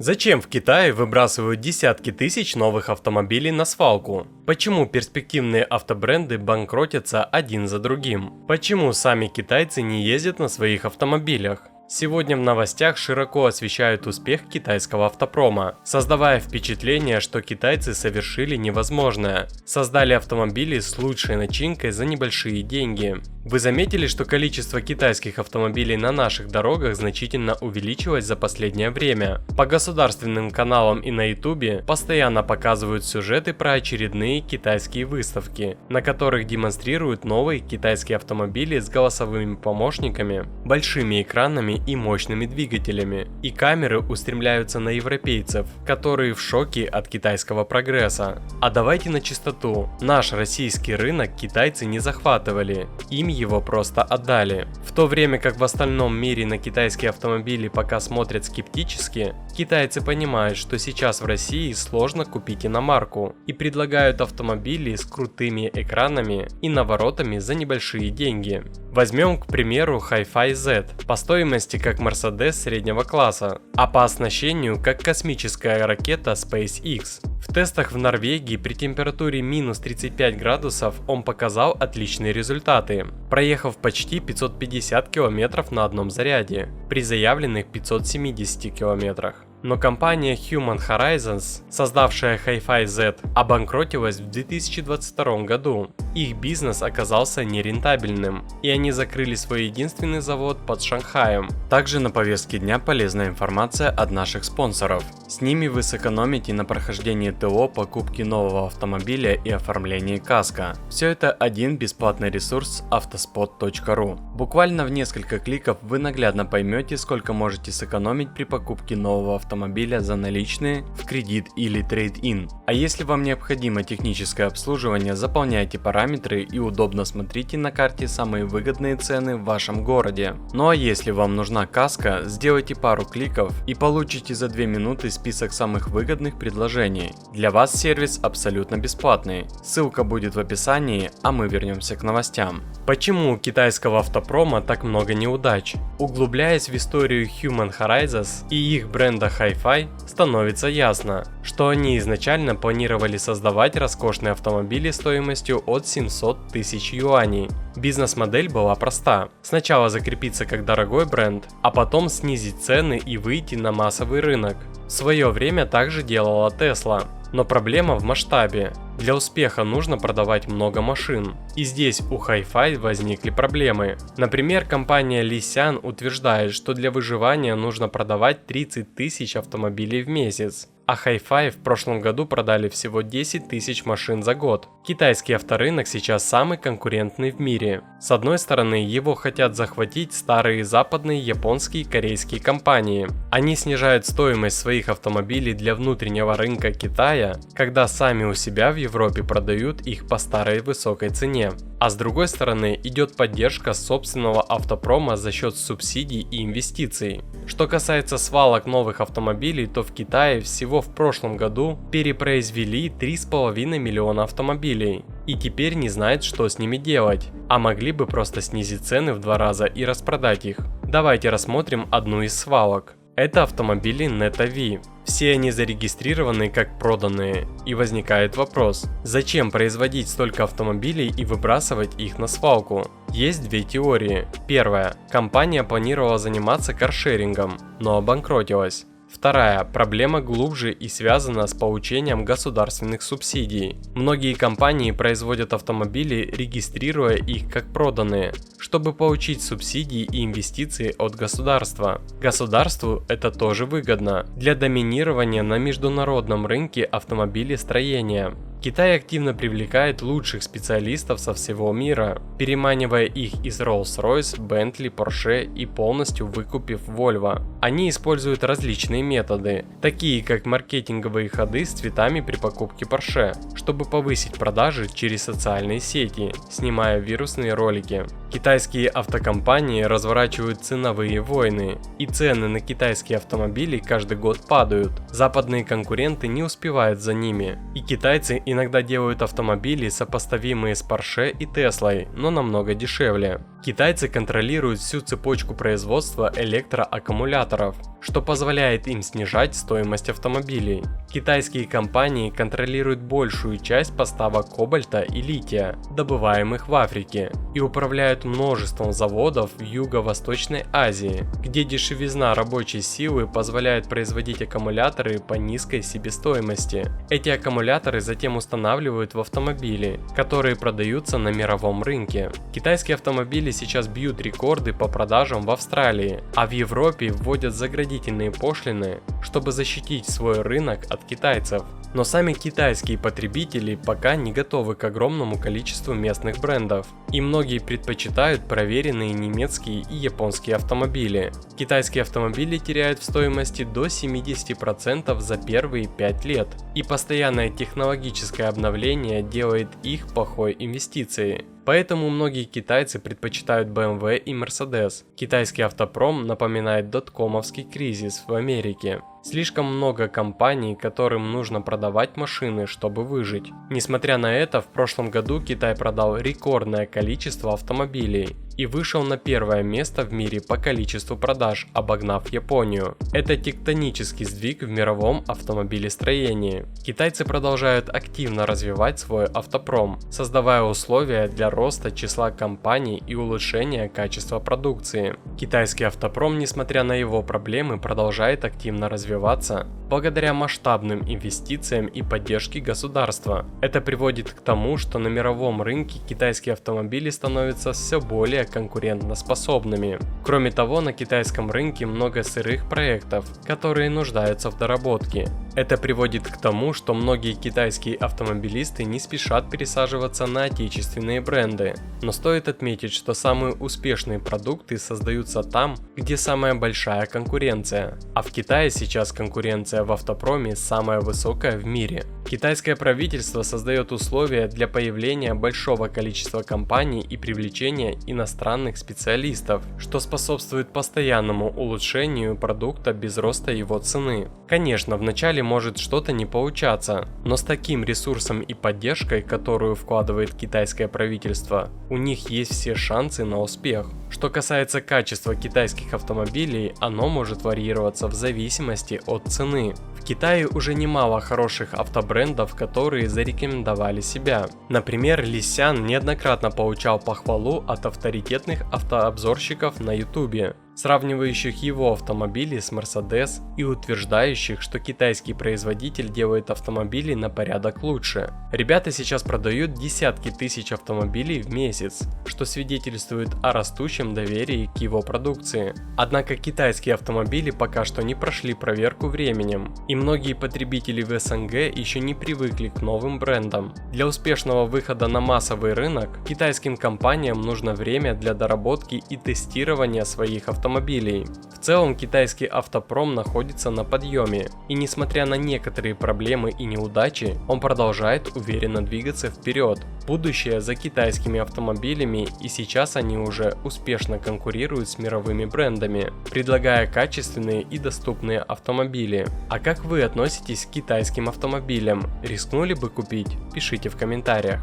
Зачем в Китае выбрасывают десятки тысяч новых автомобилей на свалку? Почему перспективные автобренды банкротятся один за другим? Почему сами китайцы не ездят на своих автомобилях? Сегодня в новостях широко освещают успех китайского автопрома, создавая впечатление, что китайцы совершили невозможное. Создали автомобили с лучшей начинкой за небольшие деньги. Вы заметили, что количество китайских автомобилей на наших дорогах значительно увеличилось за последнее время? По государственным каналам и на YouTube постоянно показывают сюжеты про очередные китайские выставки, на которых демонстрируют новые китайские автомобили с голосовыми помощниками, большими экранами и мощными двигателями. И камеры устремляются на европейцев, которые в шоке от китайского прогресса. А давайте на чистоту. Наш российский рынок китайцы не захватывали, им его просто отдали. В то время как в остальном мире на китайские автомобили пока смотрят скептически, китайцы понимают, что сейчас в России сложно купить иномарку и предлагают автомобили с крутыми экранами и наворотами за небольшие деньги. Возьмем, к примеру, Hi-Fi Z, по стоимости как Mercedes среднего класса, а по оснащению как космическая ракета SpaceX. В тестах в Норвегии при температуре минус 35 градусов он показал отличные результаты, проехав почти 550 км на одном заряде, при заявленных 570 км. Но компания Human Horizons, создавшая Hi-Fi Z, обанкротилась в 2022 году. Их бизнес оказался нерентабельным, и они закрыли свой единственный завод под Шанхаем. Также на повестке дня полезная информация от наших спонсоров. С ними вы сэкономите на прохождении ТО, покупке нового автомобиля и оформлении каско. Все это один бесплатный ресурс autospot.ru. Буквально в несколько кликов вы наглядно поймете, сколько можете сэкономить при покупке нового автомобиля за наличные, в кредит или трейд-ин. А если вам необходимо техническое обслуживание, заполняйте параметры и удобно смотрите на карте самые выгодные цены в вашем городе. Ну а если вам нужна каска, сделайте пару кликов и получите за 2 минуты список самых выгодных предложений. Для вас сервис абсолютно бесплатный. Ссылка будет в описании, а мы вернемся к новостям. Почему у китайского автопрома так много неудач? Углубляясь в историю Human Horizons и их бренда Hi-Fi, становится ясно, что они изначально планировали создавать роскошные автомобили стоимостью от 700 тысяч юаней. Бизнес-модель была проста. Сначала закрепиться как дорогой бренд, а потом снизить цены и выйти на массовый рынок. В свое время также делала Tesla. Но проблема в масштабе. Для успеха нужно продавать много машин. И здесь у Hi-Fi возникли проблемы. Например, компания Li-Xian утверждает, что для выживания нужно продавать 30 тысяч автомобилей в месяц. А Hi-Fi в прошлом году продали всего 10 тысяч машин за год. Китайский авторынок сейчас самый конкурентный в мире. С одной стороны, его хотят захватить старые западные, японские и корейские компании. Они снижают стоимость своих автомобилей для внутреннего рынка Китая, когда сами у себя в Европе продают их по старой высокой цене. А с другой стороны, идет поддержка собственного автопрома за счет субсидий и инвестиций. Что касается свалок новых автомобилей, то в Китае всего в прошлом году перепроизвели 3,5 миллиона автомобилей и теперь не знают, что с ними делать, а могли бы просто снизить цены в 2 раза и распродать их. Давайте рассмотрим одну из свалок. Это автомобили Neta V. Все они зарегистрированы как проданные, и возникает вопрос, зачем производить столько автомобилей и выбрасывать их на свалку? Есть 2 теории. Первая. Компания планировала заниматься каршерингом, но обанкротилась. Вторая. Проблема глубже и связана с получением государственных субсидий. Многие компании производят автомобили, регистрируя их как проданные, чтобы получить субсидии и инвестиции от государства. Государству это тоже выгодно для доминирования на международном рынке автомобилестроения. Китай активно привлекает лучших специалистов со всего мира, переманивая их из Rolls-Royce, Bentley, Porsche и полностью выкупив Volvo. Они используют различные методы, такие как маркетинговые ходы с цветами при покупке Porsche, чтобы повысить продажи через социальные сети, снимая вирусные ролики. Китайские автокомпании разворачивают ценовые войны, и цены на китайские автомобили каждый год падают. Западные конкуренты не успевают за ними, и китайцы иногда делают автомобили, сопоставимые с Porsche и Теслой, но намного дешевле. Китайцы контролируют всю цепочку производства электроаккумуляторов, что позволяет им снижать стоимость автомобилей. Китайские компании контролируют большую часть поставок кобальта и лития, добываемых в Африке, и управляют множеством заводов в Юго-Восточной Азии, где дешевизна рабочей силы позволяет производить аккумуляторы по низкой себестоимости. Эти аккумуляторы затем устанавливают в автомобили, которые продаются на мировом рынке. Китайские автомобили сейчас бьют рекорды по продажам в Австралии, а в Европе вводят заградительные пошлины, чтобы защитить свой рынок от китайцев. Но сами китайские потребители пока не готовы к огромному количеству местных брендов, и многие предпочитают проверенные немецкие и японские автомобили. Китайские автомобили теряют в стоимости до 70% за первые 5 лет, и постоянное технологическое обновление делает их плохой инвестицией. Поэтому многие китайцы предпочитают BMW и Mercedes. Китайский автопром напоминает доткомовский кризис в Америке. Слишком много компаний, которым нужно продавать машины, чтобы выжить. Несмотря на это, в прошлом году Китай продал рекордное количество автомобилей и вышел на первое место в мире по количеству продаж, обогнав Японию. Это тектонический сдвиг в мировом автомобилестроении. Китайцы продолжают активно развивать свой автопром, создавая условия для роста числа компаний и улучшения качества продукции. Китайский автопром, несмотря на его проблемы, продолжает активно развиваться благодаря масштабным инвестициям и поддержке государства. Это приводит к тому, что на мировом рынке китайские автомобили становятся все более конкурентоспособными. Кроме того, на китайском рынке много сырых проектов, которые нуждаются в доработке. Это приводит к тому, что многие китайские автомобилисты не спешат пересаживаться на отечественные бренды. Но стоит отметить, что самые успешные продукты создаются там, где самая большая конкуренция. А в Китае сейчас конкуренция в автопроме самая высокая в мире. Китайское правительство создает условия для появления большого количества компаний и привлечения иностранных специалистов, что способствует постоянному улучшению продукта без роста его цены. Конечно, вначале может что-то не получаться, но с таким ресурсом и поддержкой, которую вкладывает китайское правительство, у них есть все шансы на успех. Что касается качества китайских автомобилей, оно может варьироваться в зависимости от цены. В Китае уже немало хороших автобрендов, которые зарекомендовали себя. Например, Лисян неоднократно получал похвалу от авторитетных автообзорщиков на YouTube, сравнивающих его автомобили с Mercedes и утверждающих, что китайский производитель делает автомобили на порядок лучше. Ребята сейчас продают десятки тысяч автомобилей в месяц, что свидетельствует о растущем доверии к его продукции. Однако китайские автомобили пока что не прошли проверку временем, и многие потребители в СНГ еще не привыкли к новым брендам. Для успешного выхода на массовый рынок китайским компаниям нужно время для доработки и тестирования своих автомобилей. В целом, китайский автопром находится на подъеме, и несмотря на некоторые проблемы и неудачи, он продолжает уверенно двигаться вперед. Будущее за китайскими автомобилями, и сейчас они уже успешно конкурируют с мировыми брендами, предлагая качественные и доступные автомобили. А как вы относитесь к китайским автомобилям? Рискнули бы купить? Пишите в комментариях.